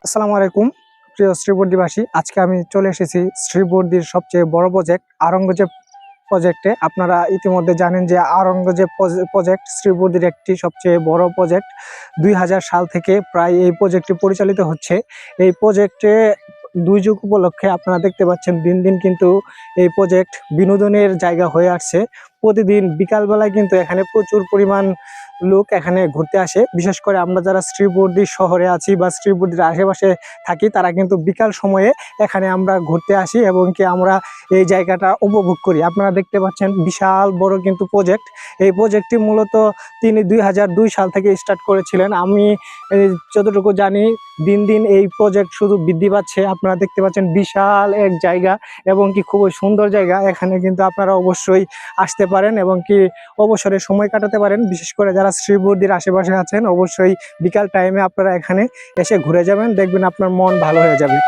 আসসালামু আলাইকুম প্রিয় শ্রীবর্দীবাসী। আজকে আমি চলে এসেছি শ্রীবর্দীর সবচেয়ে বড় প্রজেক্ট আওরঙ্গজেব প্রজেক্টে। আপনারা ইতিমধ্যে জানেন যে আওরঙ্গজেব প্রজেক্ট শ্রীবর্দীর একটি সবচেয়ে বড় প্রজেক্ট। 2000 সাল থেকে প্রায় এই প্রজেক্টটি পরিচালিত হচ্ছে। এই প্রজেক্টে দুর্যোগ উপলক্ষে আপনারা দেখতে পাচ্ছেন দিন দিন কিন্তু এই প্রজেক্ট বিনোদনের জায়গা হয়ে আসছে। প্রতিদিন বিকালবেলায় কিন্তু এখানে প্রচুর পরিমাণ লোক এখানে ঘুরতে আসে। বিশেষ করে আমরা যারা শ্রীবর্দী শহরে আছি বা শ্রীবর্দীর আশেপাশে থাকি তারা কিন্তু বিকাল সময়ে এখানে আমরা ঘুরতে আসি এবং কি আমরা এই জায়গাটা উপভোগ করি। আপনারা দেখতে পাচ্ছেন বিশাল বড় কিন্তু প্রজেক্ট। এই প্রজেক্টটি মূলত তিনি 2002 সাল থেকে স্টার্ট করেছিলেন। আমি যতটুকু জানি দিন দিন এই প্রজেক্ট শুধু বৃদ্ধি পাচ্ছে। আপনারা দেখতে পাচ্ছেন বিশাল এক জায়গা এবং কি খুবই সুন্দর জায়গা। এখানে কিন্তু আপনারা অবশ্যই আসতে পারেন এবং কি অবসরে সময় কাটাতে পারেন। বিশেষ করে যারা শ্রীবর্দীর আশেপাশে আছেন অবশ্যই বিকাল টাইমে আপনারা এখানে এসে ঘুরে যাবেন, দেখবেন আপনার মন ভালো হয়ে যাবে।